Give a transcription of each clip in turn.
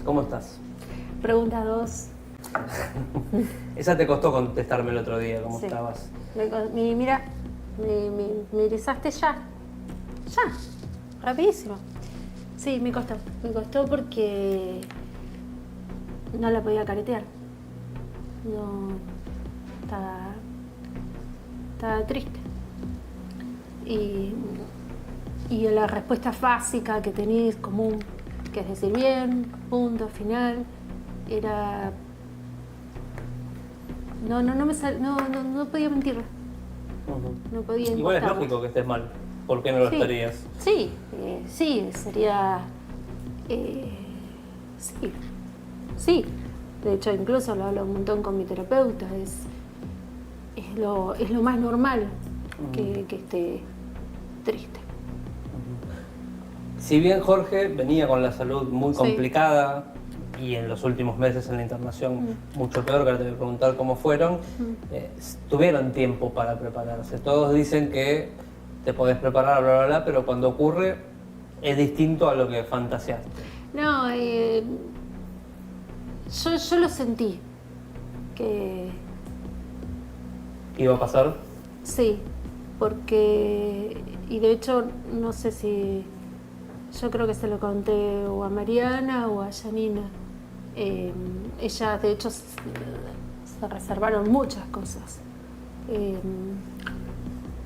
¿Cómo estás? Pregunta 2. Esa te costó contestarme el otro día, ¿cómo Sí. estabas? Mira, me erizaste ya, rapidísimo. Sí, me costó porque no la podía caretear. No, estaba triste. Y la respuesta básica que tenéis común, que es decir bien, punto, final, era... No podía mentir. No podía Igual es impostarlo. lógico que estés mal. ¿Por qué no lo estarías? Sí, sería... sí. De hecho, incluso lo hablo un montón con mi terapeuta. Es lo más normal que esté triste. Si bien Jorge venía con la salud muy complicada y en los últimos meses en la internación mucho peor, que ahora te voy a preguntar cómo fueron, tuvieron tiempo para prepararse. Todos dicen que te podés preparar, bla, bla, bla, pero cuando ocurre es distinto a lo que fantaseaste. No, yo lo sentí, que ¿Iba a pasar? sí, porque, y de hecho no sé si, yo creo que se lo conté o a Mariana o a Janina. Ellas de hecho se reservaron muchas cosas,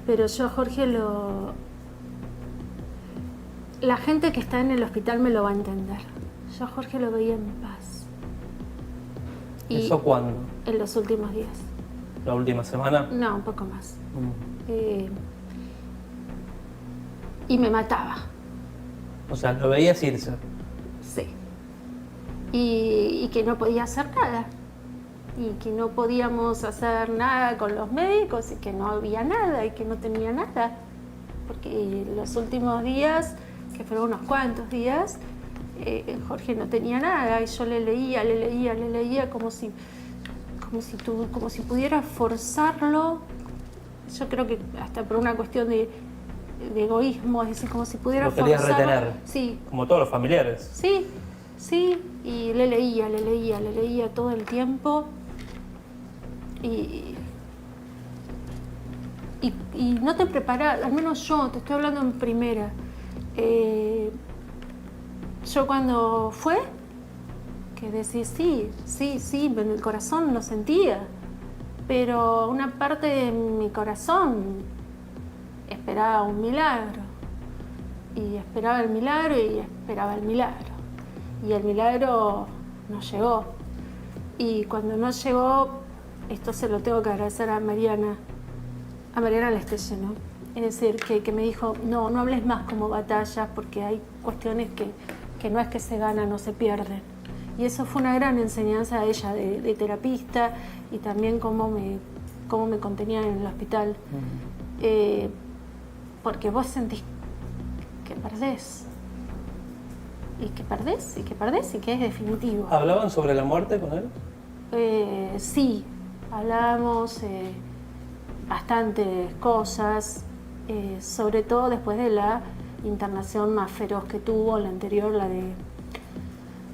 pero yo a Jorge la gente que está en el hospital me lo va a entender. Yo a Jorge lo veía en paz. ¿Eso cuándo? En los últimos días. ¿La última semana? No, un poco más. Y me mataba. O sea, lo veías irse. Sí. Y que no podía hacer nada. Y que no podíamos hacer nada con los médicos y que no había nada y que no tenía nada. Porque los últimos días, que fueron unos cuantos días, Jorge no tenía nada y yo le leía como si pudiera forzarlo. Yo creo que hasta por una cuestión de egoísmo, es decir, como si pudiera forzarlo. Lo querías retener. Sí. Como todos los familiares. Sí, y le leía todo el tiempo y no te preparas, al menos yo, te estoy hablando en primera. Yo cuando fue, que decís sí, en el corazón lo sentía, pero una parte de mi corazón esperaba un milagro, y esperaba el milagro, y el milagro no llegó. Y cuando no llegó, esto se lo tengo que agradecer a Mariana Lestelle, ¿no? Es decir, que me dijo, no hables más como batallas, porque hay cuestiones que no es que se ganan o se pierden. Y eso fue una gran enseñanza a ella de terapista, y también cómo me contenía en el hospital. Porque vos sentís que perdés. Y que es definitivo. ¿Hablaban sobre la muerte con él? Sí, hablábamos bastantes cosas, sobre todo después de la internación más feroz que tuvo, la anterior,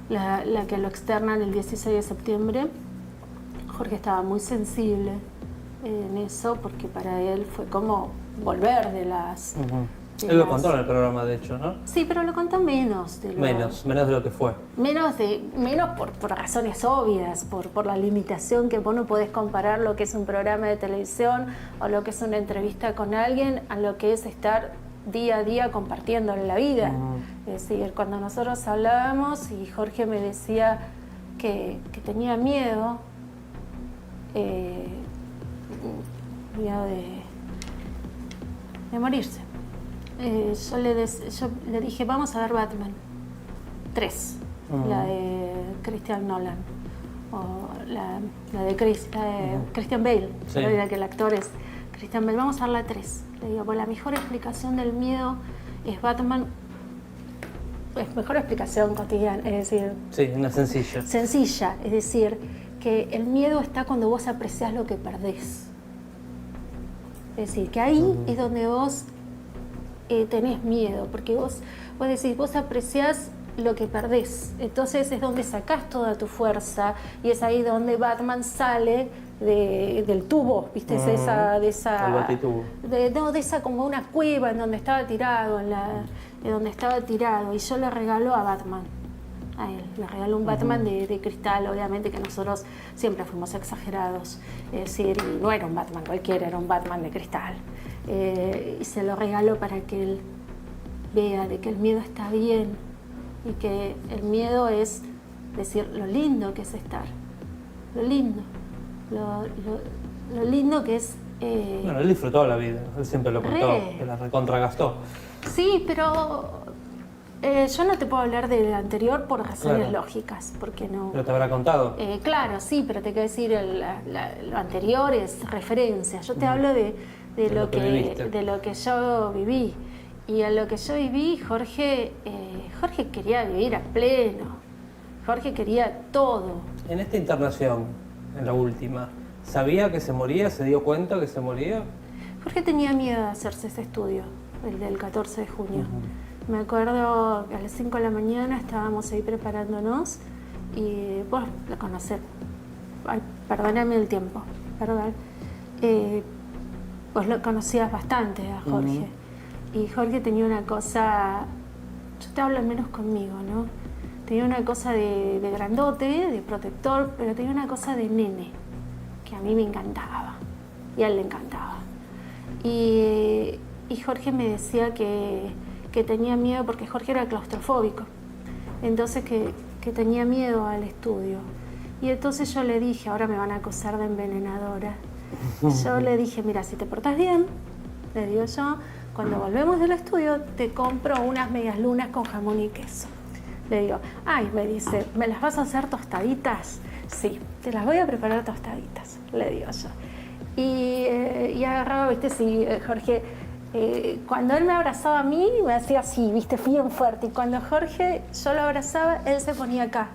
la que lo externan el 16 de septiembre. Jorge estaba muy sensible en eso, porque para él fue como volver de las... Él lo contó en el programa, de hecho, ¿no? Sí, pero lo contó menos de lo que fue. Menos por razones obvias, por la limitación que vos no podés comparar lo que es un programa de televisión o lo que es una entrevista con alguien a lo que es estar día a día compartiéndole la vida. Es decir, cuando nosotros hablábamos y Jorge me decía que tenía miedo, miedo de morirse. Yo le dije, vamos a ver Batman 3, la de Christian Nolan, o la de Christian Bale, sí. Que el actor es Christian Bale. Vamos a ver la 3. Le digo, pues la mejor explicación del miedo es Batman, es mejor explicación cotidiana, es decir... Sí, una sencilla. Sencilla, es decir, que el miedo está cuando vos apreciás lo que perdés. Es decir, que ahí es donde vos tenés miedo, porque vos decís, vos apreciás lo que perdés. Entonces es donde sacás toda tu fuerza y es ahí donde Batman sale del tubo, ¿viste? El batitubo. De esa como una cueva en donde estaba tirado, en donde estaba tirado, y yo le regaló a Batman. A él, le regaló un Batman de cristal, obviamente que nosotros siempre fuimos exagerados, es decir, no era un Batman cualquiera, era un Batman de cristal. Y se lo regaló para que él vea de que el miedo está bien y que el miedo es decir lo lindo que es estar, lo lindo que es... Bueno, él disfrutó la vida, él siempre lo contó, que la recontragastó. Sí, pero yo no te puedo hablar del anterior por razones lógicas, porque no... Pero te habrá contado. Claro, sí, pero te quiero decir, lo anterior es referencia. Yo te hablo de lo que yo viví. Y a lo que yo viví, Jorge quería vivir a pleno. Jorge quería todo. En esta internación, en la última, ¿sabía que se moría? ¿Se dio cuenta que se moría? Jorge tenía miedo de hacerse ese estudio, el del 14 de junio. Me acuerdo que a las 5 de la mañana estábamos ahí preparándonos y vos lo conocés. Ay, perdóname el tiempo, perdón. Vos lo conocías bastante a Jorge. Y Jorge tenía una cosa, yo te hablo al menos conmigo, ¿no? Tenía una cosa de grandote, de protector, pero tenía una cosa de nene, que a mí me encantaba, y a él le encantaba. Y Jorge me decía que tenía miedo, porque Jorge era claustrofóbico, entonces que tenía miedo al estudio. Y entonces yo le dije, ahora me van a acusar de envenenadora, yo le dije, mira, si te portás bien, le digo yo, cuando volvemos del estudio te compro unas medias lunas con jamón y queso. Le digo, ay, me dice, ¿me las vas a hacer tostaditas? Sí, te las voy a preparar tostaditas, le digo yo. Y agarraba, viste, sí, Jorge, cuando él me abrazaba a mí, me hacía así, viste, bien fuerte. Y cuando Jorge, yo lo abrazaba, él se ponía acá,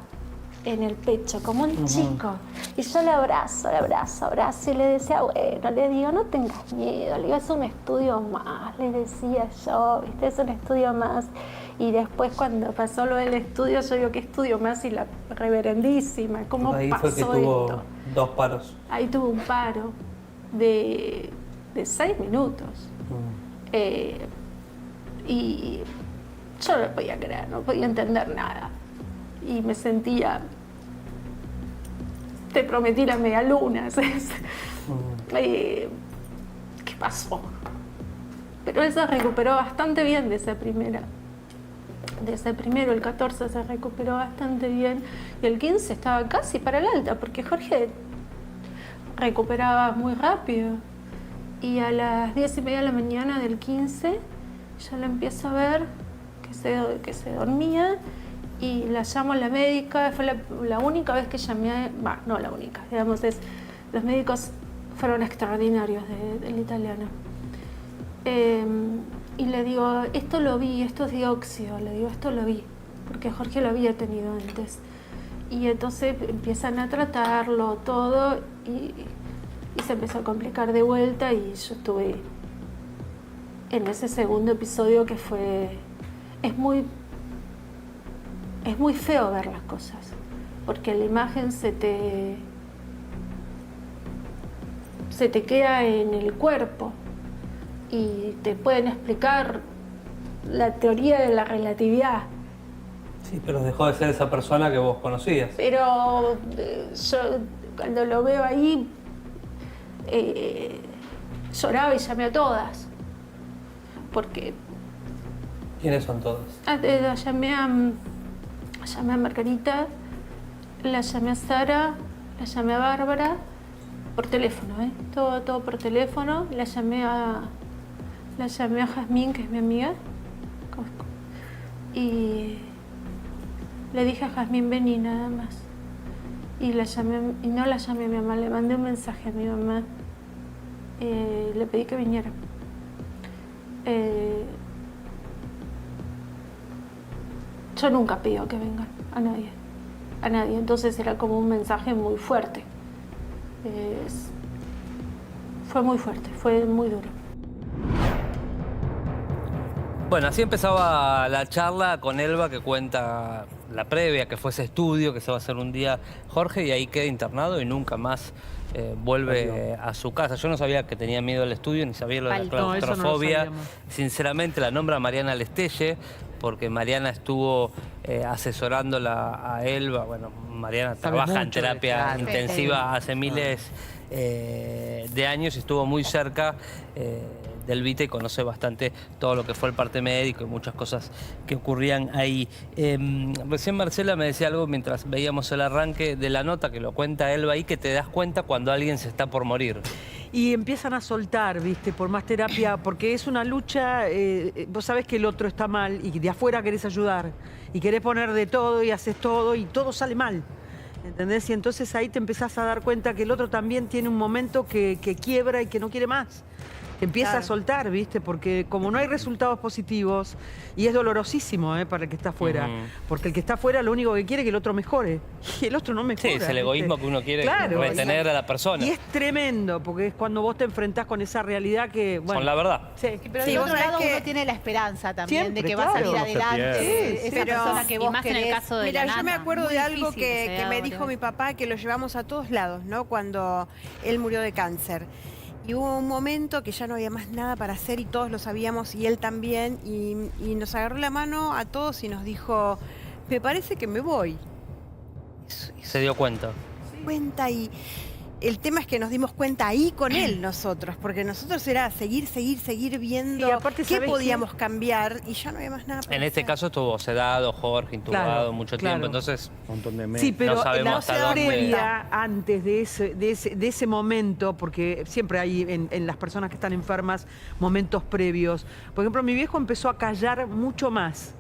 en el pecho, como un chico. Y yo le abrazo, y le decía, bueno, le digo, no tengas miedo, le digo, es un estudio más, le decía yo, viste, es un estudio más. Y después cuando pasó lo del estudio, yo digo, ¿qué estudio más? Y la reverendísima, ¿cómo ahí pasó fue que tuvo esto? 2 paros. Ahí tuvo un paro de 6 minutos. Y yo no podía creer, no podía entender nada. Y me sentía, te prometí la media luna. ¿Qué pasó? Pero él se recuperó bastante bien de ese primero, el 14 se recuperó bastante bien y el 15 estaba casi para el alta, porque Jorge recuperaba muy rápido. Y a las 10:30 de la mañana del 15 yo lo empiezo a ver que se dormía y la llamo a la médica. Fue la única vez que llamé, no la única, digamos, los médicos fueron extraordinarios del italiano. Y le digo, esto lo vi, esto es dióxido, le digo, esto lo vi, porque Jorge lo había tenido antes. Y entonces empiezan a tratarlo todo y se empezó a complicar de vuelta y yo estuve en ese segundo episodio que fue... Es muy feo ver las cosas, porque la imagen se te queda en el cuerpo y te pueden explicar la teoría de la relatividad. Sí, pero dejó de ser esa persona que vos conocías. Pero yo cuando lo veo ahí lloraba y llamé a todas, porque... ¿Quiénes son todas? La llamé a Margarita, la llamé a Sara, la llamé a Bárbara, por teléfono, todo por teléfono. La llamé a Jazmín, que es mi amiga, y le dije a Jazmín, vení, nada más. Y no la llamé a mi mamá, le mandé un mensaje a mi mamá, le pedí que viniera. Yo nunca pido que vengan a nadie, entonces era como un mensaje muy fuerte. Fue muy fuerte, fue muy duro. Bueno, así empezaba la charla con Elba, que cuenta la previa, que fue ese estudio, que se va a hacer un día Jorge, y ahí queda internado y nunca más vuelve a su casa. Yo no sabía que tenía miedo al estudio, ni sabía lo de la claustrofobia. Sinceramente la nombra Mariana Lestelle, porque Mariana estuvo asesorándola a Elba. Bueno, Mariana trabaja en terapia intensiva hace miles de años y estuvo muy cerca del Vita y conoce bastante todo lo que fue el parte médico y muchas cosas que ocurrían ahí. Recién Marcela me decía algo mientras veíamos el arranque de la nota, que lo cuenta Elba ahí, que te das cuenta cuando alguien se está por morir. Y empiezan a soltar, ¿viste? Por más terapia, porque es una lucha, vos sabés que el otro está mal y de afuera querés ayudar y querés poner de todo y haces todo y todo sale mal. ¿Entendés? Y entonces ahí te empezás a dar cuenta que el otro también tiene un momento que quiebra y que no quiere más. Te empieza a soltar, ¿viste? Porque como no hay resultados positivos, y es dolorosísimo para el que está afuera, porque el que está afuera lo único que quiere es que el otro mejore, y el otro no mejora. Sí, es el egoísmo que uno quiere retener a la persona. Y es tremendo, porque es cuando vos te enfrentás con esa realidad que... Bueno, son la verdad. Sí, pero del otro lado uno tiene la esperanza también siempre, de que va a salir adelante esa persona que vos más querés. en el caso de Mira, la yo me nana, acuerdo muy de algo difícil se que da me varias dijo mi veces. papá, que lo llevamos a todos lados, ¿no? Cuando él murió de cáncer. Y hubo un momento que ya no había más nada para hacer y todos lo sabíamos y él también. Y nos agarró la mano a todos y nos dijo, me parece que me voy. Se dio cuenta. Cuenta y el tema es que nos dimos cuenta ahí con él nosotros, porque nosotros era seguir viendo Sí, aparte, qué ¿sabés podíamos cambiar y ya no había más nada para En este hacer. caso estuvo sedado, Jorge, intubado mucho tiempo, entonces Un montón de meses. Sí, pero no sabemos la hasta dónde. previa, antes de ese momento, porque siempre hay en las personas que están enfermas momentos previos. Por ejemplo, mi viejo empezó a callar mucho más.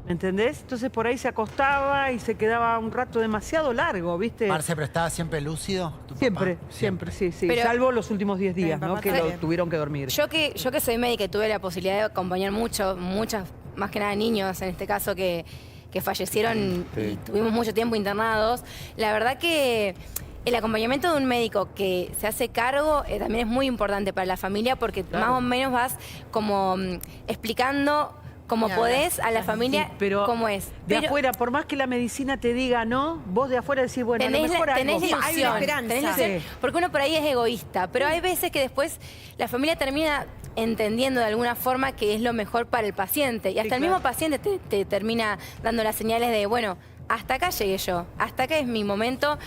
¿Me entendés? Entonces por ahí se acostaba y se quedaba un rato demasiado largo, ¿viste? Marce, pero estaba siempre lúcido. ¿Tu Siempre, papá? siempre, sí. Pero- Salvo los últimos 10 días, Mi ¿no? papá Que lo también. tuvieron que dormir. Yo que soy médica y tuve la posibilidad de acompañar muchas, más que nada niños, en este caso, que fallecieron y tuvimos mucho tiempo internados, la verdad que el acompañamiento de un médico que se hace cargo también es muy importante para la familia porque más o menos vas como explicando como podés a la familia Sí, pero cómo es. De Pero afuera, por más que la medicina te diga no, vos de afuera decís, bueno, a lo tenés mejor la algo ilusión, hay una esperanza. tenés la ilusión, Sí. porque uno por ahí es egoísta, pero hay veces que después la familia termina entendiendo de alguna forma que es lo mejor para el paciente y hasta el mismo paciente te termina dando las señales de, bueno, hasta acá llegué yo, hasta acá es mi momento,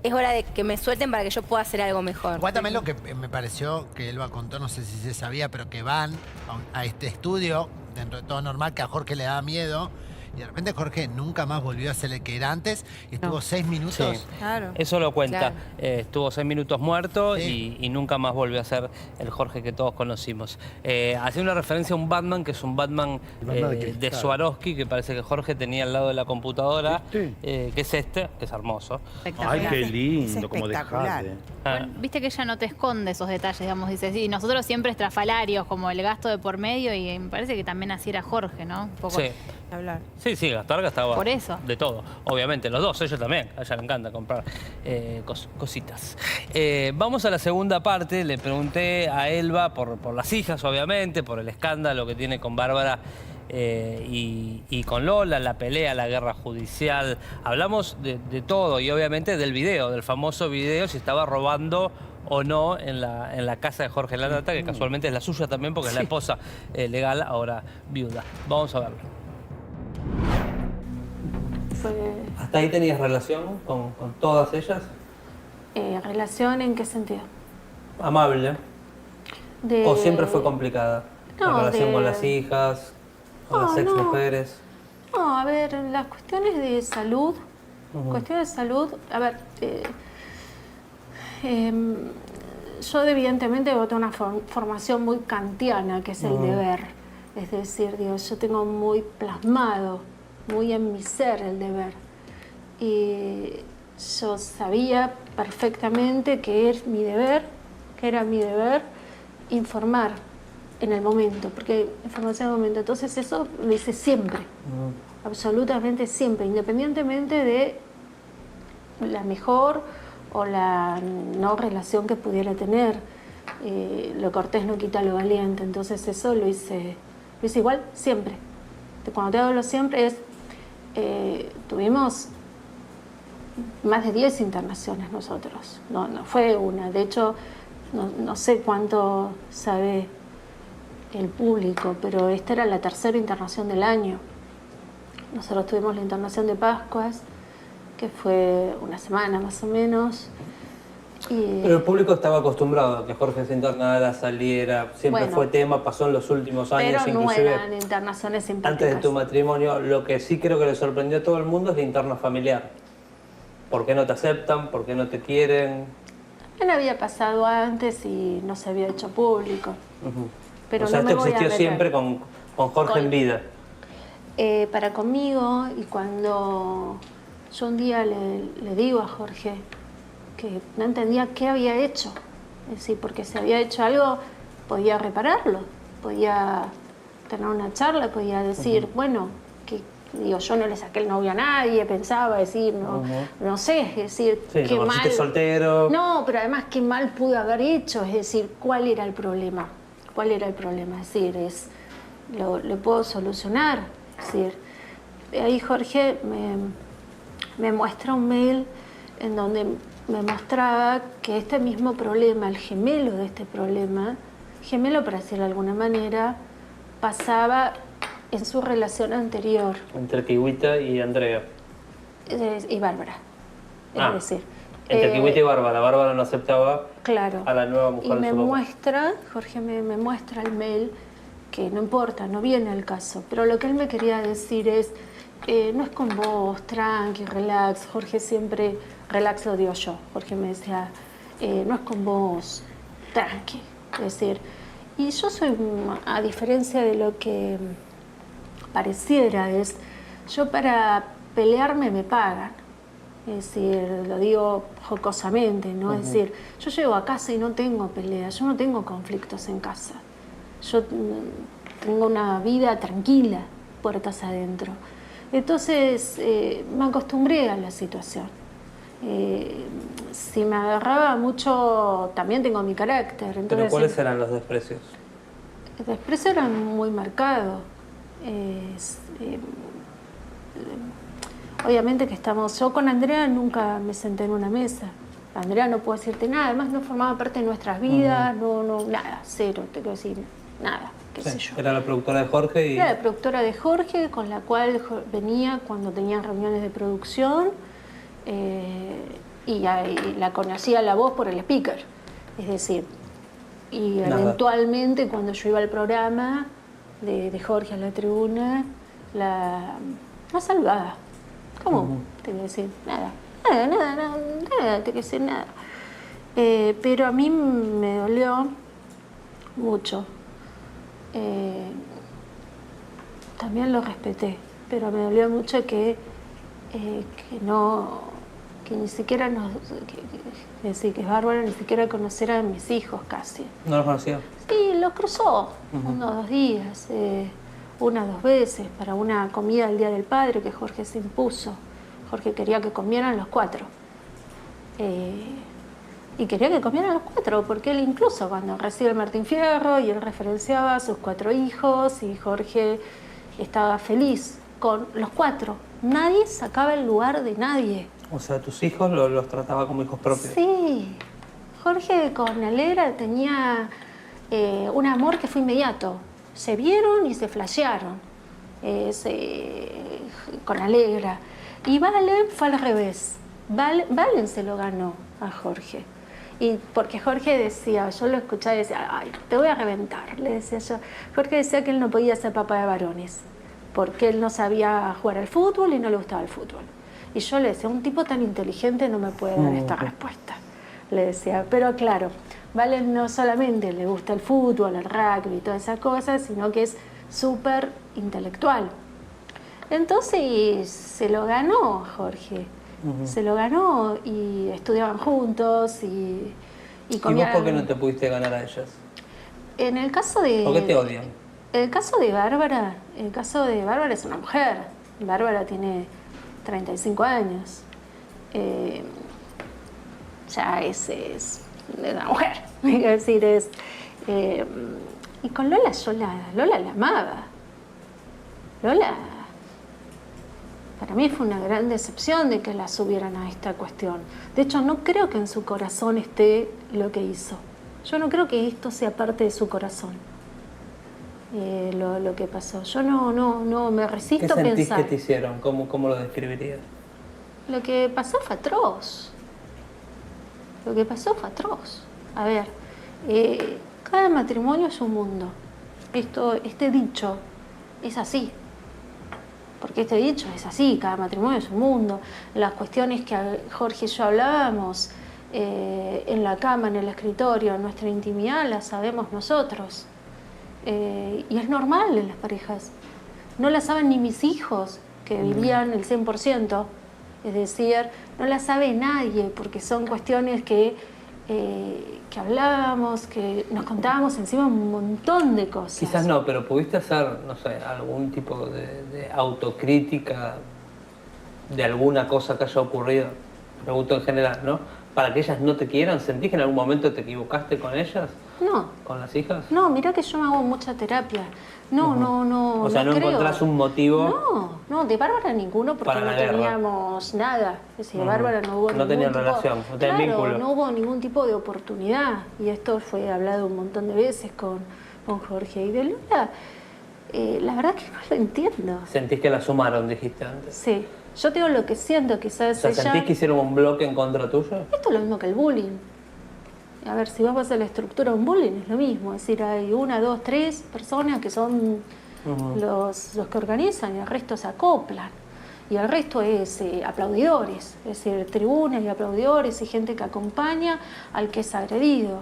es hora de que me suelten para que yo pueda hacer algo mejor. Cuéntame lo que me pareció que Elba contó, no sé si se sabía, pero que van a este estudio, dentro de todo normal, que a Jorge le daba miedo. Y de repente Jorge nunca más volvió a ser el que era antes y estuvo 6 minutos. Sí. Claro. Eso lo cuenta. Claro. Estuvo 6 minutos muerto Sí. y nunca más volvió a ser el Jorge que todos conocimos. Hacía una referencia a un Batman, que es un Batman, Batman de de cristal. Swarovski, que parece que Jorge tenía al lado de la computadora, ¿Viste? que es este, que es hermoso. Ay, qué Es lindo, como espectacular. dejate. Ah, Viste que ella no te esconde esos detalles, digamos, dice, sí, nosotros siempre estrafalarios, como el gasto de por medio, y me parece que también así era Jorge, ¿no? Un poco. sí. Hablar. Sí, Gastar gastaba Por eso. de todo. Obviamente, los dos, ellos también. A ella le encanta comprar cositas. Vamos a la segunda parte. Le pregunté a Elba por las hijas, obviamente, por el escándalo que tiene con Bárbara y con Lola, la pelea, la guerra judicial. Hablamos de todo y obviamente del video, del famoso video, si estaba robando o no en la casa de Jorge Lanata, que casualmente es la suya también porque es la esposa legal, ahora viuda. Vamos a verlo. ¿Hasta ahí tenías relación con todas ellas? ¿Relación en qué sentido? ¿Amable? ¿O siempre fue complicada? No, ¿La relación de- con las hijas? ¿Con No, las ex no. mujeres? No, a ver, las cuestiones de salud, a ver, yo evidentemente tengo una formación muy kantiana, que es el deber. Es decir, digo, yo tengo muy plasmado, muy en mi ser el deber. Y yo sabía perfectamente que era mi deber informar en el momento, porque información en el momento. Entonces eso lo hice siempre, absolutamente siempre, independientemente de la mejor o la no relación que pudiera tener. Lo cortés no quita lo valiente, entonces eso lo hice Es igual siempre. Cuando te hablo siempre es, tuvimos más de 10 internaciones nosotros. No fue una. De hecho, no sé cuánto sabe el público, pero esta era la tercera internación del año. Nosotros tuvimos la internación de Pascuas, que fue una semana más o menos. Pero el público estaba acostumbrado a que Jorge se internara, saliera, siempre fue tema, pasó en los últimos años. Pero no eran internaciones simpáticas. Antes de tu matrimonio, lo que sí creo que le sorprendió a todo el mundo es la interna familiar. ¿Por qué no te aceptan? ¿Por qué no te quieren? Él había pasado antes y no se había hecho público. Pero o sea, no esto existió siempre con Jorge en vida. Para conmigo, y cuando yo un día le digo a Jorge que no entendía qué había hecho, es decir, porque si había hecho algo, podía repararlo, podía tener una charla, podía decir, bueno, que digo, yo no le saqué el novio a nadie, pensaba decir, no sé, es decir, qué mal. Soltero. No, pero además qué mal pude haber hecho, es decir, ¿cuál era el problema? ¿Cuál era el problema? Es decir, lo puedo solucionar. Es decir, ahí Jorge me muestra un mail en donde me mostraba que este mismo problema, el gemelo de este problema, gemelo para decirlo de alguna manera, pasaba en su relación anterior. Entre Kiwita y Andrea. Y Bárbara. Es decir, entre Kiwita y Bárbara. Bárbara no aceptaba a la nueva mujer. Y me muestra, Jorge me muestra el mail, que no importa, no viene al caso, pero lo que él me quería decir es, no es con vos, tranqui, relax. Jorge siempre, relax lo digo yo. Jorge me decía, no es con vos, tranqui. Es decir, y yo soy, a diferencia de lo que pareciera, yo para pelearme me pagan. Es decir, lo digo jocosamente, ¿no? Es decir, yo llego a casa y no tengo peleas, yo no tengo conflictos en casa. Yo tengo una vida tranquila, puertas adentro. Entonces, me acostumbré a la situación. Si me agarraba mucho, también tengo mi carácter. Entonces, ¿pero cuáles eran los desprecios? El desprecio era muy marcado. Obviamente que yo con Andrea nunca me senté en una mesa. Andrea no puedo decirte nada, además no formaba parte de nuestras vidas, nada, cero, te quiero decir, nada, qué sé yo. Era la productora de Jorge Era la productora de Jorge, con la cual venía cuando tenían reuniones de producción, y la conocía la voz por el speaker, es decir, y eventualmente cuando yo iba al programa de Jorge a la tribuna, la saludaba. ¿Cómo? Te voy a decir, nada, te voy a decir nada. Pero a mí me dolió mucho. También lo respeté, pero me dolió mucho que ni siquiera que Bárbara ni siquiera conociera a mis hijos casi. ¿No los conocía? Sí, los cruzó unos 2 días, 1 o 2 veces para una comida el Día del Padre que Jorge se impuso. Jorge quería que comieran los 4. Y quería que comieran los 4, porque él incluso cuando recibe el Martín Fierro y él referenciaba a sus 4 hijos y Jorge estaba feliz con los 4. Nadie sacaba el lugar de nadie. O sea, tus hijos los trataba como hijos propios. Sí. Jorge con Alegra tenía un amor que fue inmediato. Se vieron y se flashearon con Alegra. Y Valen fue al revés. Valen se lo ganó a Jorge. Y porque Jorge decía, yo lo escuchaba y decía, ay, te voy a reventar, le decía yo. Jorge decía que él no podía ser papá de varones, porque él no sabía jugar al fútbol y no le gustaba el fútbol. Y yo le decía, un tipo tan inteligente no me puede dar esta respuesta. Le decía, pero claro, Valen no solamente le gusta el fútbol, el rugby y todas esas cosas, sino que es súper intelectual. Entonces se lo ganó Jorge. Se lo ganó y estudiaban juntos y comían. ¿Y vos por qué no te pudiste ganar a ellas? En el caso de... ¿Por qué te odian? El caso de Bárbara es una mujer. Bárbara tiene 35 años. Ya es una mujer. Es decir, Y con Lola Lola la amaba. Lola, para mí fue una gran decepción de que la subieran a esta cuestión. De hecho, no creo que en su corazón esté lo que hizo. Yo no creo que esto sea parte de su corazón, lo que pasó. Yo no me resisto a pensar. ¿Qué sentís que te hicieron? ¿Cómo lo describirías? Lo que pasó fue atroz. Lo que pasó fue atroz. A ver, cada matrimonio es un mundo. Este dicho es así. Porque este dicho es así, cada matrimonio es un mundo. Las cuestiones que Jorge y yo hablábamos en la cama, en el escritorio, en nuestra intimidad, las sabemos nosotros. Y es normal en las parejas. No la saben ni mis hijos, que vivían el 100%. Es decir, no la sabe nadie, porque son cuestiones que hablábamos, que nos contábamos encima un montón de cosas. Quizás no, pero pudiste hacer, no sé, algún tipo de autocrítica de alguna cosa que haya ocurrido, pregunto en general, ¿no? Para que ellas no te quieran. ¿Sentís que en algún momento te equivocaste con ellas? No. ¿Con las hijas? No, mirá que yo hago mucha terapia. No. O sea, no creo. encontrás un motivo. No, de Bárbara ninguno, porque para no la guerra. Teníamos nada. Es decir, de Bárbara no hubo ningún tenían tipo, relación, no tenían vínculo. No hubo ningún tipo de oportunidad. Y esto fue hablado un montón de veces con Jorge. Y de Lola, la verdad que no lo entiendo. ¿Sentís que la sumaron, dijiste antes? Sí. Yo te digo lo que siento, quizás O sea, ¿sentís que hicieron un bloque en contra tuyo? Esto es lo mismo que el bullying. A ver, si vamos a la estructura de un bullying, es lo mismo. Es decir, hay 1, 2, 3 personas que son los que organizan y el resto se acoplan. Y el resto es aplaudidores, es decir, tribunas y aplaudidores y gente que acompaña al que es agredido.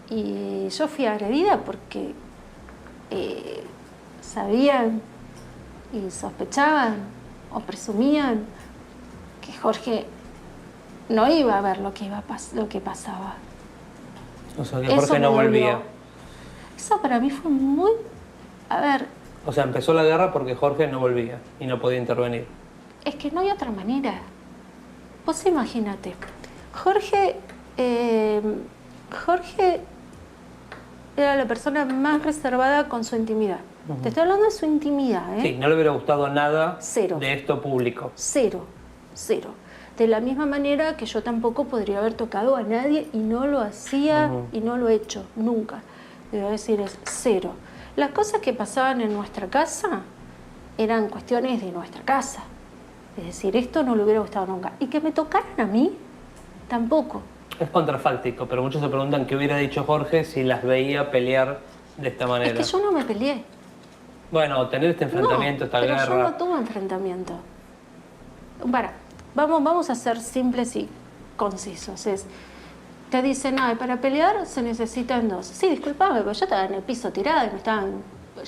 Y yo fui agredida porque sabían y sospechaban o presumían que Jorge no iba a ver lo que pasaba. O sea, que Jorge no volvía. Eso para mí fue muy... A ver... O sea, empezó la guerra porque Jorge no volvía y no podía intervenir. Es que no hay otra manera. Vos imagínate, Jorge era la persona más reservada con su intimidad. Te estoy hablando de su intimidad, ¿eh? Sí, no le hubiera gustado nada Cero. de esto público. Cero. De la misma manera que yo tampoco podría haber tocado a nadie y no lo hacía y no lo he hecho, nunca. Debo decir, es cero. Las cosas que pasaban en nuestra casa eran cuestiones de nuestra casa. Es decir, esto no le hubiera gustado nunca. Y que me tocaran a mí, tampoco. Es contrafáctico, pero muchos se preguntan qué hubiera dicho Jorge si las veía pelear de esta manera. Es que yo no me peleé. Bueno, tener este enfrentamiento, esta guerra... Pero yo no tuve enfrentamiento. Vamos a ser simples y concisos. Te dicen, para pelear se necesitan 2. Sí, disculpame, pero yo estaba en el piso tirada y me estaban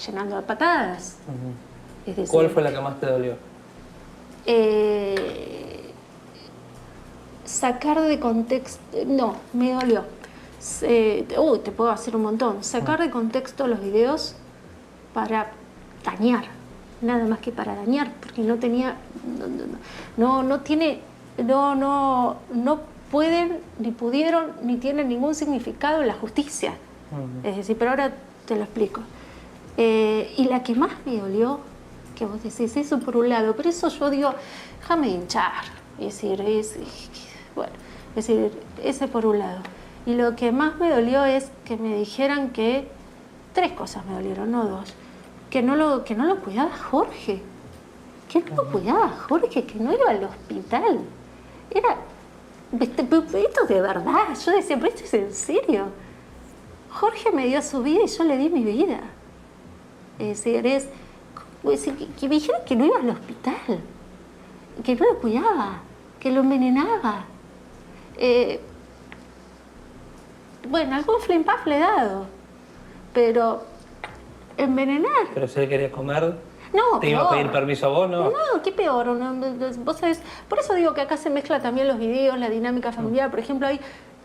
llenando de patadas. Es decir, ¿cuál fue la que más te dolió? Sacar de contexto... No, me dolió. Te puedo hacer un montón. Sacar de contexto los videos para dañar. Nada más que para dañar, porque no tenía... No pueden, ni pudieron, ni tienen ningún significado en la justicia. Es decir, pero ahora te lo explico. Y la que más me dolió, que vos decís, eso por un lado, pero eso yo digo, déjame hinchar. Es decir, ese por un lado. Y lo que más me dolió es que me dijeran que 3 cosas me dolieron, no 2. Que no lo cuidaba Jorge. Que no lo cuidaba Jorge, que no iba al hospital. Esto de verdad. Yo decía, pero esto es en serio. Jorge me dio su vida y yo le di mi vida. Es decir, que me dijeran que no iba al hospital. Que no lo cuidaba. Que lo envenenaba. Bueno, algún flimpaf le he dado. Pero envenenar. Pero si él quería comer, no, ¿te iba a pedir permiso a vos, no? No, qué peor. Vos sabés, por eso digo que acá se mezcla también los videos, la dinámica familiar. Por ejemplo, hay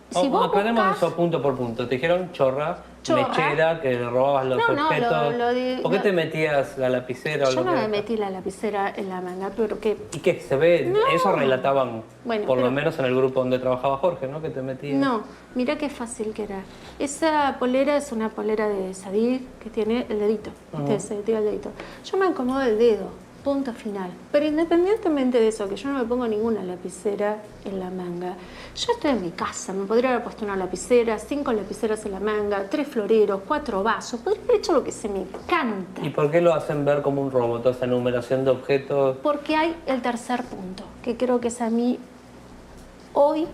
Si vos aclaremos buscas- eso punto por punto. Te dijeron chorra, mechera, que le robabas los objetos. ¿Por qué te metías la lapicera o Yo lo no que me era? metí la lapicera en la manga, pero que... ¿Y qué? Se ve, eso relataban, Bueno, por lo pero- menos en el grupo donde trabajaba Jorge, ¿no? Que te metías. No, mira qué fácil que era. Esa polera es una polera de Sadig que tiene el dedito. Se tira el dedito. Yo me acomodo el dedo, punto final. Pero independientemente de eso, que yo no me pongo ninguna lapicera en la manga. Yo estoy en mi casa, me podría haber puesto una lapicera, 5 lapiceras en la manga, 3 floreros, 4 vasos. Podría haber hecho lo que se me canta. ¿Y por qué lo hacen ver como un robo, toda esa enumeración de objetos? Porque hay el tercer punto, que creo que es a mí hoy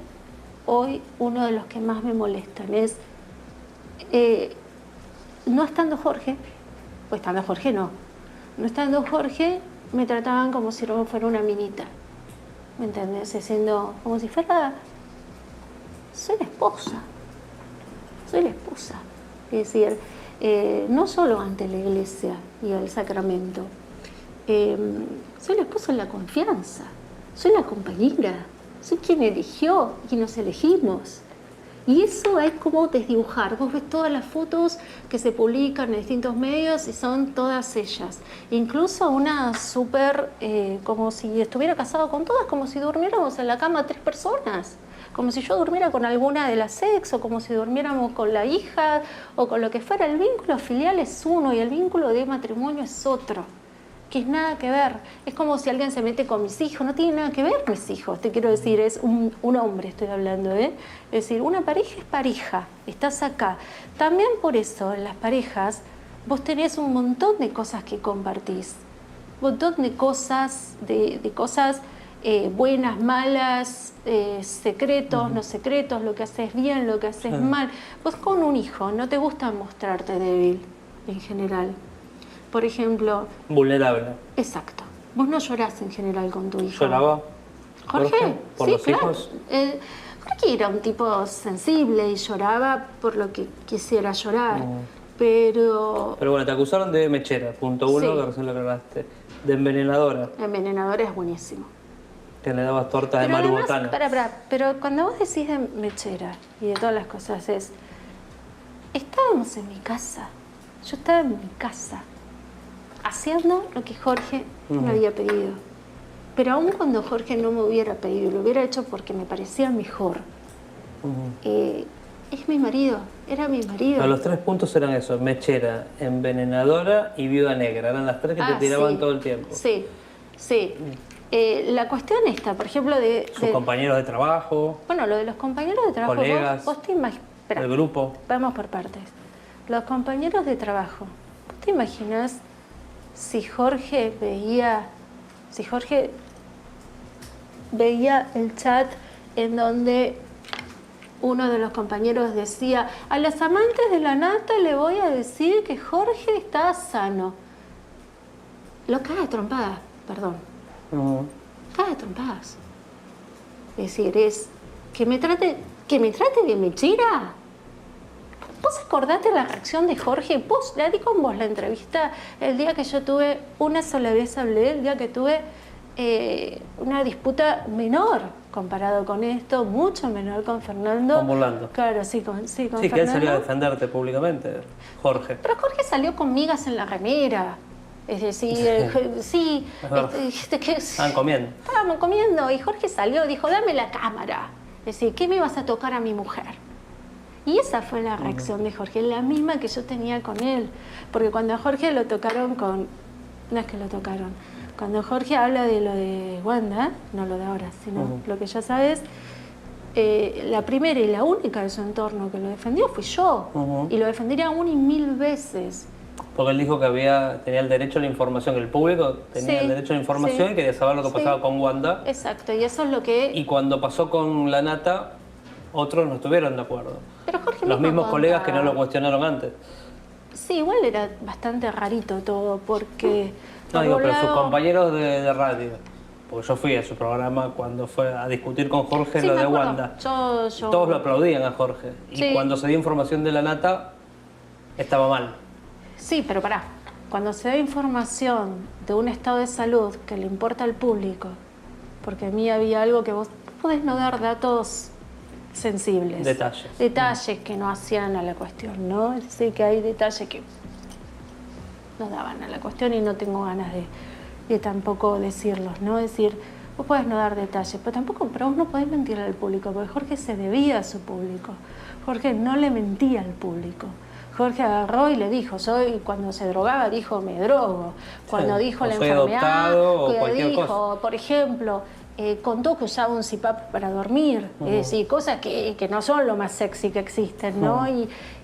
uno de los que más me molestan. Es, no estando Jorge, o estando Jorge no estando Jorge, me trataban como si no fuera una minita. ¿Me entendés? Siendo como si fuera... Soy la esposa. Soy la esposa. Es decir, no solo ante la iglesia y el sacramento. Soy la esposa en la confianza. Soy la compañera. Soy quien eligió y nos elegimos. Y eso es como desdibujar. Vos ves todas las fotos que se publican en distintos medios y son todas ellas. Incluso una súper, como si estuviera casado con todas, como si durmiéramos en la cama 3 personas. Como si yo durmiera con alguna de las ex, o como si durmiéramos con la hija, o con lo que fuera. El vínculo filial es uno y el vínculo de matrimonio es otro. Que es nada que ver. Es como si alguien se mete con mis hijos. No tiene nada que ver mis hijos. Te quiero decir, es un hombre, estoy hablando, ¿eh? Es decir, una pareja es pareja. Estás acá. También por eso, en las parejas, vos tenés un montón de cosas que compartís. Un montón de cosas, de cosas buenas, malas, secretos, no secretos, lo que haces bien, lo que haces mal. Vos con un hijo no te gusta mostrarte débil, en general. Por ejemplo... Vulnerable. Exacto. Vos no llorás en general con tu hijo. ¿Lloraba? ¿Jorge? ¿Por Sí, los claro. hijos? Jorge era un tipo sensible y lloraba por lo que quisiera llorar. Pero Pero bueno, te acusaron de mechera, punto 1, Sí. que recién lo aclaraste. De envenenadora, envenenador es buenísimo. que le dabas tortas de Pero Maru además, Botana. pero cuando vos decís de mechera y de todas las cosas es... Estábamos en mi casa. Yo estaba en mi casa. Haciendo lo que Jorge me había pedido. Pero aun cuando Jorge no me hubiera pedido, lo hubiera hecho porque me parecía mejor. Es mi marido, era mi marido. Pero los 3 puntos eran eso, mechera, envenenadora y viuda negra. Eran las 3 que te tiraban sí. todo el tiempo. Sí, sí. La cuestión esta, por ejemplo, Sus compañeros de trabajo, bueno, lo de los compañeros de trabajo, Colegas, vos te imaginas... el grupo. Vamos por partes. Los compañeros de trabajo. ¿Vos te imaginas si Jorge veía el chat en donde uno de los compañeros decía: a las amantes de la nata le voy a decir que Jorge está sano? Lo caga de trompada, perdón. Caga de trompadas. Es decir, es que me trate de mechera. ¿Vos acordate la reacción de Jorge? Vos, la di con vos la entrevista el día que yo tuve, una sola vez hablé, el día que tuve una disputa menor comparado con esto, mucho menor con Fernando. Con Burlando. Claro, sí, con Sí, Fernando. que él salió a defenderte públicamente, Jorge. Pero Jorge salió con migas en la remera. Es decir, sí, Estaban comiendo. estábamos comiendo y Jorge salió, dijo: dame la cámara. Es decir, ¿qué me ibas a tocar a mi mujer? Y esa fue la reacción de Jorge, la misma que yo tenía con él. Porque cuando a Jorge lo tocaron con... No es que lo tocaron. Cuando Jorge habla de lo de Wanda, no lo de ahora, sino lo que ya sabes, la primera y la única de su entorno que lo defendió fui yo. Y lo defendería 1 y 1000 veces. Porque él dijo que tenía el derecho a la información, que el público tenía Sí, el derecho a la información sí, y quería saber lo que sí. pasaba con Wanda. Exacto, y eso es lo que... Y cuando pasó con la nata, otros no estuvieron de acuerdo. Pero Jorge Los mismo mismos colegas que no contaba. lo cuestionaron antes. Sí, igual era bastante rarito todo, porque... No, por digo, un pero sus lado- compañeros de radio. Porque yo fui a su programa cuando fue a discutir con Jorge Sí, lo me de acuerdo. Wanda. Yo... Todos lo aplaudían a Jorge. Y Sí. cuando se dio información de la nata, estaba mal. Sí, pero pará. Cuando se da información de un estado de salud que le importa al público, porque a mí había algo que vos podés no dar datos sensibles. Detalles que no hacían a la cuestión, ¿no? Es decir, que hay detalles que no daban a la cuestión y no tengo ganas de tampoco decirlos, ¿no? Es decir, vos podés no dar detalles, pero vos no podés mentir al público, porque Jorge se debía a su público. Jorge no le mentía al público. Jorge agarró y le dijo, cuando se drogaba dijo, me drogo. Cuando dijo la enfermedad, dijo, por ejemplo, contó que usaba un CPAP para dormir. Es decir, cosas que no son lo más sexy que existen, ¿no?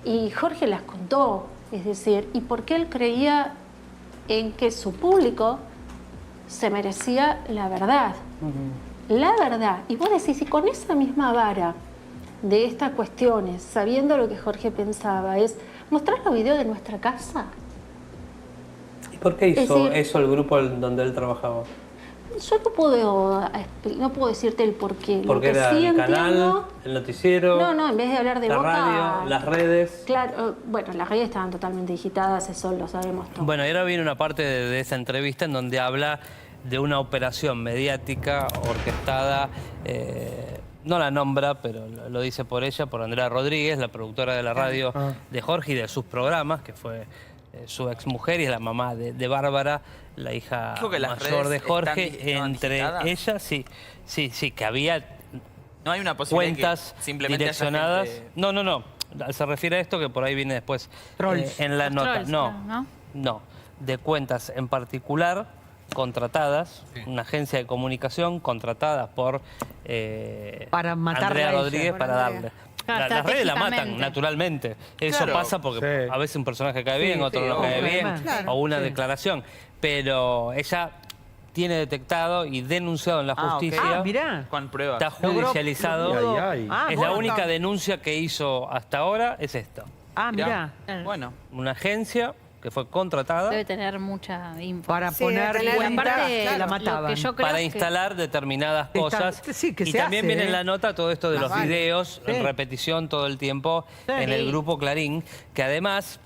Y Jorge las contó, es decir, y porque él creía en que su público se merecía la verdad. La verdad. Y vos decís, y con esa misma vara de estas cuestiones, sabiendo lo que Jorge pensaba, es mostrar los videos de nuestra casa. ¿Y por qué hizo eso el grupo donde él trabajaba? Yo no puedo decirte el porqué. Porque era el canal, el noticiero. No, en vez de hablar de la Boca, radio, las redes. Claro, bueno, las redes estaban totalmente digitadas, eso lo sabemos todos. Bueno, y ahora viene una parte de esa entrevista en donde habla de una operación mediática orquestada. No la nombra, pero lo dice por ella, por Andrea Rodríguez, la productora de la radio de Jorge y de sus programas, que fue su exmujer y es la mamá de Bárbara, la hija mayor de Jorge. Entre ellas, sí, que había no hay una posibilidad cuentas que simplemente direccionadas. Gente... No. Se refiere a esto que por ahí viene después en la nota. No. De cuentas en particular contratadas, una agencia de comunicación contratada por para Andrea Rodríguez para darle. Las redes la matan, naturalmente. Eso pasa porque a veces un personaje cae bien, otro no cae bien, o una declaración. Pero ella tiene detectado y denunciado en la justicia. Mirá. Con pruebas. Está judicializado. Es la única denuncia que hizo hasta ahora, es esto. Mirá. Bueno. Una agencia que fue contratada. Debe tener mucha info. Para poner la mataban. Para instalar determinadas cosas. Y también viene en la nota todo esto de los videos, en repetición todo el tiempo en el grupo Clarín, que además...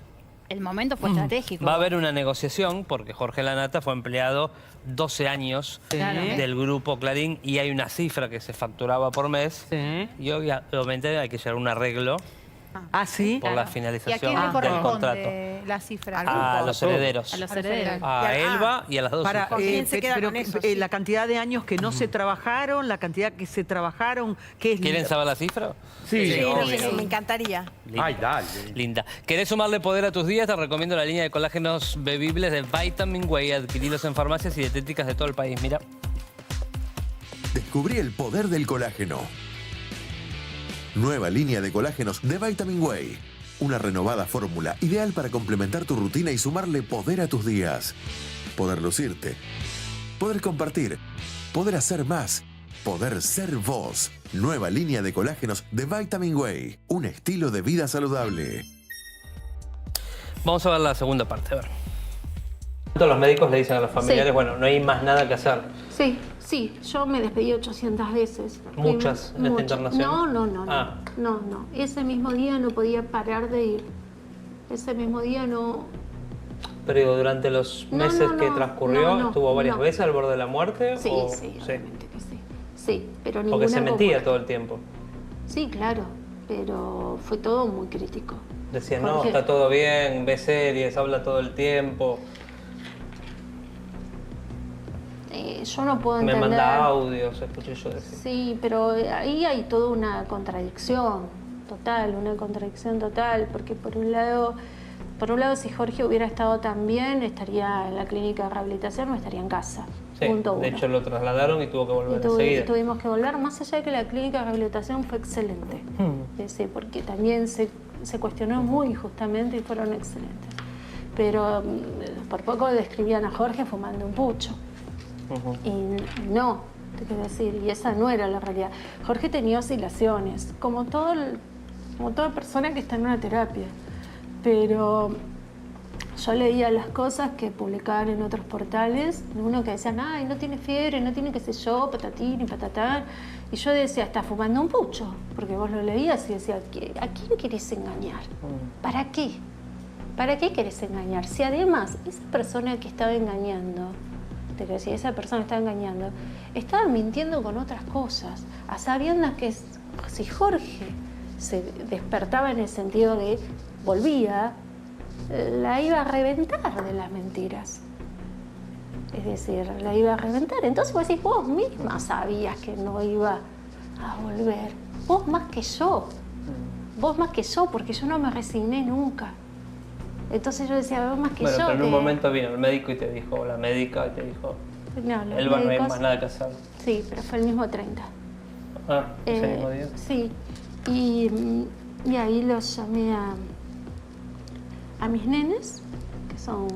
El momento fue estratégico. Va a haber una negociación porque Jorge Lanata fue empleado 12 años del grupo Clarín y hay una cifra que se facturaba por mes. Y obviamente hay que llegar a un arreglo. ¿Sí? Por la finalización ¿Y a quién le del contrato. corresponde la cifra? A los herederos. A los herederos. A Elba y a las dos hijas. ¿Quién se queda con eso? La cantidad de años que no se trabajaron, la cantidad que se trabajaron, ¿qué es? ¿Quieren saber la cifra? Sí, me encantaría. Linda. Ay, dale. Linda. ¿Querés sumarle poder a tus días? Te recomiendo la línea de colágenos bebibles de Vitamin Way. Adquirilos en farmacias y dietéticas de todo el país. Mira. Descubrí el poder del colágeno. Nueva línea de colágenos de Vitamin Way. Una renovada fórmula ideal para complementar tu rutina y sumarle poder a tus días. Poder lucirte. Poder compartir. Poder hacer más. Poder ser vos. Nueva línea de colágenos de Vitamin Way. Un estilo de vida saludable. Vamos a ver la segunda parte. A ver. Los médicos le dicen a los familiares, bueno, no hay más nada que hacer. Sí, yo me despedí 800 veces. ¿Muchas en esta internación? No. Ese mismo día no podía parar de ir. Ese mismo día no... Pero durante los meses que transcurrió, ¿estuvo varias veces al borde de la muerte? Sí, obviamente que sí. Sí, pero ninguna... Porque se mentía todo el tiempo. Sí, claro, pero fue todo muy crítico. Decían, no, está todo bien, ve series, habla todo el tiempo. Yo no puedo entender... Me manda audios, escuché yo decir. Sí, pero ahí hay toda una contradicción total, porque por un lado, si Jorge hubiera estado tan bien, estaría en la clínica de rehabilitación o estaría en casa. Sí, de hecho lo trasladaron y tuvo que volver enseguida. Y tuvimos que volver, más allá de que la clínica de rehabilitación fue excelente, porque también se cuestionó muy injustamente y fueron excelentes. Pero por poco describían a Jorge fumando un pucho. Y no, te quiero decir, y esa no era la realidad. Jorge tenía oscilaciones, como toda persona que está en una terapia. Pero yo leía las cosas que publicaban en otros portales, uno que decían, ay, no tiene fiebre, no tiene qué sé yo, patatín y patatán. Y yo decía, está fumando un pucho, porque vos lo leías y decías, ¿a quién querés engañar? ¿Para qué? ¿Para qué querés engañar? Si además esa persona que estaba engañando, te quiero decir, esa persona estaba engañando, estaba mintiendo con otras cosas, a sabiendas que si Jorge se despertaba en el sentido de volvía, la iba a reventar de las mentiras. Es decir, la iba a reventar. Entonces vos decís, vos misma sabías que no iba a volver. Vos más que yo. Vos más que yo, porque yo no me resigné nunca. Entonces yo decía, vos más que yo. Pero en un momento vino el médico y te dijo, o la médica y te dijo, no, Elba, no hay más nada que hacer. Sí, pero fue el mismo 30. Ah, ese mismo día. Sí. Y ahí los llamé a mis nenes, que son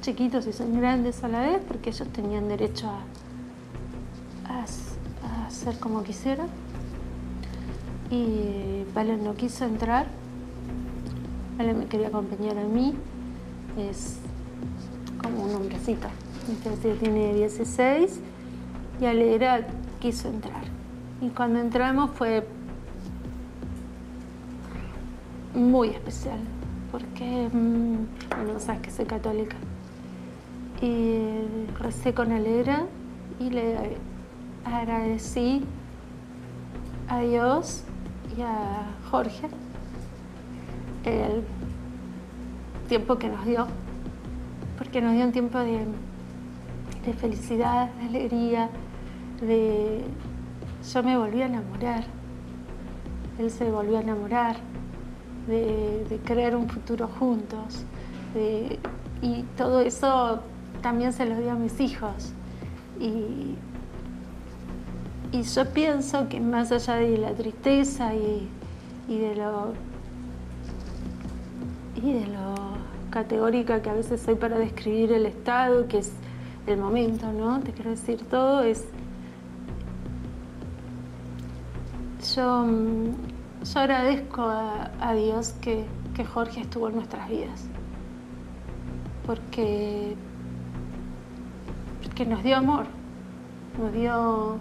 chiquitos y son grandes a la vez, porque ellos tenían derecho a hacer como quisieran. Y Valen no quiso entrar. Valen me quería acompañar a mí. Es como un hombrecito. Es decir, tiene 16 y Alegra quiso entrar. Y cuando entramos fue muy especial, porque, bueno, sabes que soy católica. Y recé con Alegra y le agradecí a Dios y a Jorge el tiempo que nos dio, porque nos dio un tiempo de felicidad, de alegría, yo me volví a enamorar, él se volvió a enamorar, de crear un futuro juntos, y todo eso también se lo dio a mis hijos. Y yo pienso que más allá de la tristeza y de lo categórica que a veces soy para describir el estado, que es el momento, ¿no? Te quiero decir, todo es... Yo agradezco a Dios que Jorge estuvo en nuestras vidas, porque nos dio amor, nos dio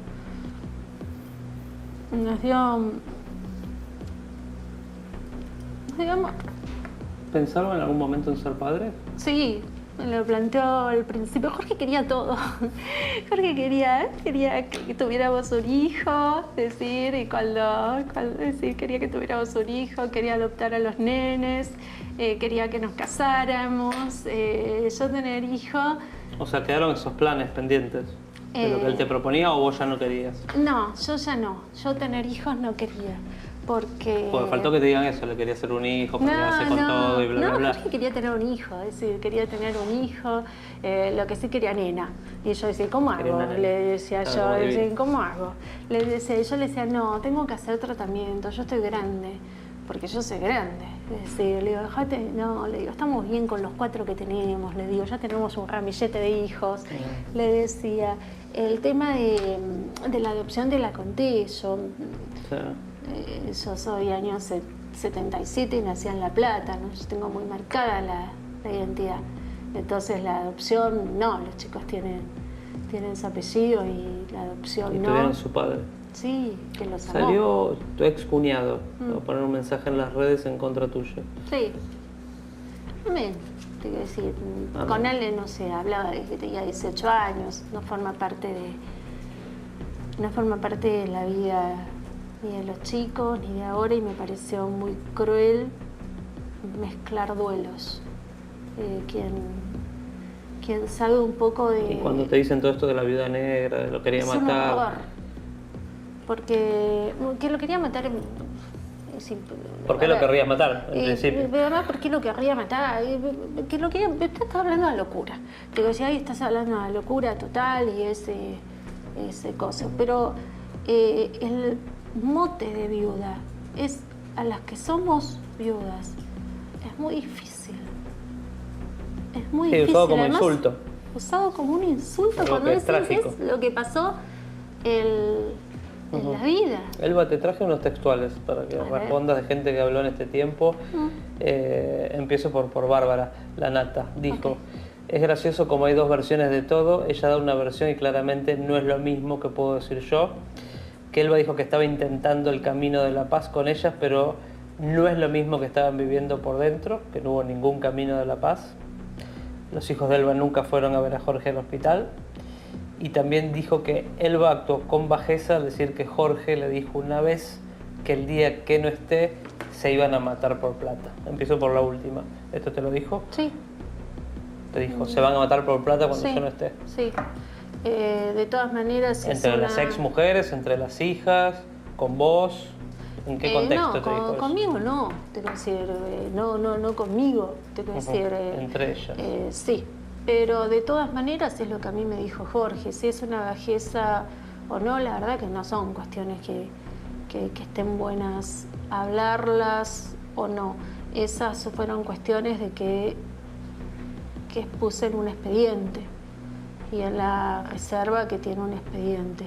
amor. ¿Pensaron en algún momento en ser padres? Sí, me lo planteó al principio. Jorge quería todo. Jorge quería que tuviéramos un hijo, decir, y cuando decir, quería que tuviéramos un hijo, quería adoptar a los nenes, quería que nos casáramos, yo tener hijo. O sea, ¿quedaron esos planes pendientes de lo que él te proponía o vos ya no querías? No, yo ya no. Yo tener hijos no quería. Porque faltó que te digan eso, le quería hacer un hijo, pelearse con todo y bla, bla, bla. Jorge quería tener un hijo, es decir, quería tener un hijo, lo que sí quería nena. Y yo decía, ¿cómo hago? Le decía yo, ¿cómo hago? Yo le decía, no, tengo que hacer tratamiento, yo estoy grande, porque yo soy grande. Es decir, le digo, dejate, no, le digo, estamos bien con los 4 que tenemos, le digo, ya tenemos un ramillete de hijos. Le decía, el tema de la adopción te la conté, yo soy año 77 y nací en La Plata, ¿no? Yo tengo muy marcada la identidad. Entonces la adopción, no, los chicos tienen su apellido y la adopción y no. tuvieron su padre. Sí, que los amó. Salió tu ex cuñado a poner un mensaje en las redes en contra tuyo. Sí. Amén. Te quiero decir, con él no se hablaba de que tenía 18 años, no forma parte de la vida ni de los chicos, ni de ahora, y me pareció muy cruel mezclar duelos. Quien sabe un poco de... Y cuando te dicen todo esto de la viuda negra, de lo quería matar... Es un horror, porque que lo quería matar... ¿Por qué lo querrías matar, en principio? Además, ¿por qué lo querría matar? Que lo quería... Estás hablando de locura. Te digo, si ahí estás hablando de locura total y ese cosa. Pero el mote de viuda es a las que somos viudas. Es muy difícil. Es muy difícil. Usado como además, insulto. Usado como un insulto cuando es trágico. Es lo que pasó en la vida. Elba, te traje unos textuales para que respondas de gente que habló en este tiempo. Empiezo por Bárbara, la nata. Dijo, es gracioso como hay 2 versiones de todo. Ella da una versión y claramente no es lo mismo que puedo decir yo. Que Elba dijo que estaba intentando el camino de la paz con ellas, pero no es lo mismo que estaban viviendo por dentro, que no hubo ningún camino de la paz. Los hijos de Elba nunca fueron a ver a Jorge al hospital. Y también dijo que Elba actuó con bajeza al decir que Jorge le dijo una vez que el día que no esté se iban a matar por plata. Empiezo por la última. ¿Esto te lo dijo? Sí. Te dijo, se van a matar por plata cuando Sí, yo no esté. Sí. De todas maneras... ¿Entre las ex mujeres, entre las hijas, con vos? ¿En qué contexto no, te dijo eso? conmigo no, te quiero decir, no conmigo, te quiero decir... Entre ellas. Sí, pero de todas maneras es lo que a mí me dijo Jorge, si es una bajeza o no, la verdad que no son cuestiones que estén buenas hablarlas o no. Esas fueron cuestiones de que expuse en un expediente y en la reserva que tiene un expediente.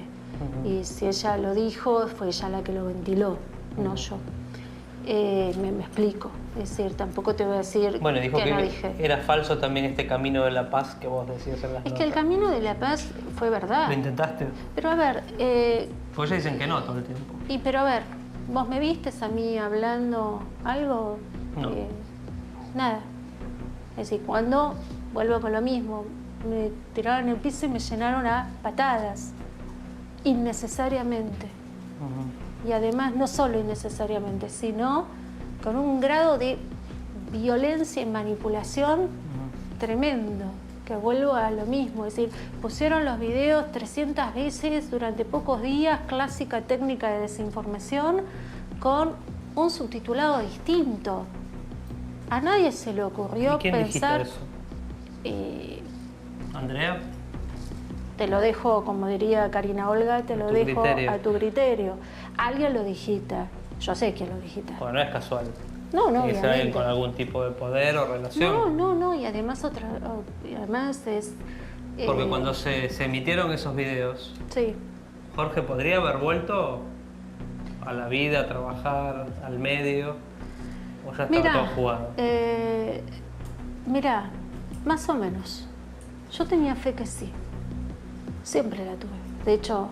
Y si ella lo dijo, fue ella la que lo ventiló, no yo. Me explico. Es decir, tampoco te voy a decir bueno, dijo que que no dije. era falso también este camino de la paz que vos decías en las Es que el notas. camino de la paz fue verdad. ¿Lo intentaste? Pero a ver... Pues ellos dicen que no todo el tiempo. pero a ver, ¿vos me vistes a mí hablando algo? No. Nada. Es decir, cuando vuelvo con lo mismo, me tiraron en el piso y me llenaron a patadas. Innecesariamente. Y además, no solo innecesariamente, sino con un grado de violencia y manipulación tremendo. Que vuelvo a lo mismo, es decir, pusieron los videos 300 veces durante pocos días, clásica técnica de desinformación, con un subtitulado distinto. A nadie se le ocurrió ¿Y quién pensar... dijiste eso? ¿Andrea? Te lo dejo, como diría Karina Olga, te lo dejo a tu criterio. Alguien lo digita, yo sé quién lo digita. Bueno, no es casual. No, ¿Es alguien obviamente. con algún tipo de poder o relación? No, y además además es... Porque cuando se emitieron esos videos, Sí. Jorge podría haber vuelto a la vida, a trabajar, al medio, o ya estaba todo jugado. Mira, más o menos. Yo tenía fe que sí. Siempre la tuve. De hecho,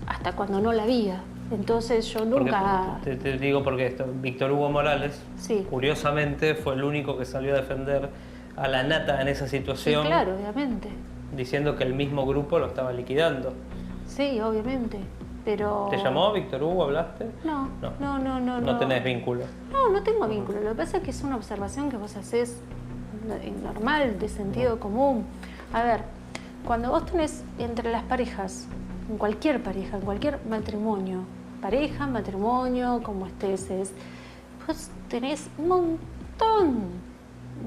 hasta cuando no la había. Entonces yo nunca... Te digo porque esto, Víctor Hugo Morales, Sí. curiosamente, fue el único que salió a defender a la nata en esa Sí, situación, claro, obviamente. diciendo que el mismo grupo lo estaba liquidando. Sí, obviamente. Pero... ¿Te llamó Víctor Hugo? ¿Hablaste? No. No tenés vínculo. No tengo vínculo. Lo que pasa es que es una observación que vos hacés normal, de sentido común. A ver, cuando vos tenés entre las parejas, en cualquier pareja, en cualquier matrimonio, pareja, matrimonio, como estés, vos tenés un montón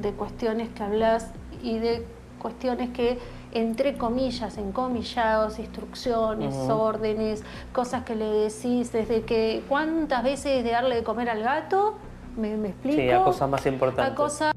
de cuestiones que hablas y de cuestiones que, entre comillas, encomillados, instrucciones, órdenes, cosas que le decís, desde que cuántas veces de darle de comer al gato, ¿me explico? Sí, a cosas más importantes. A cosas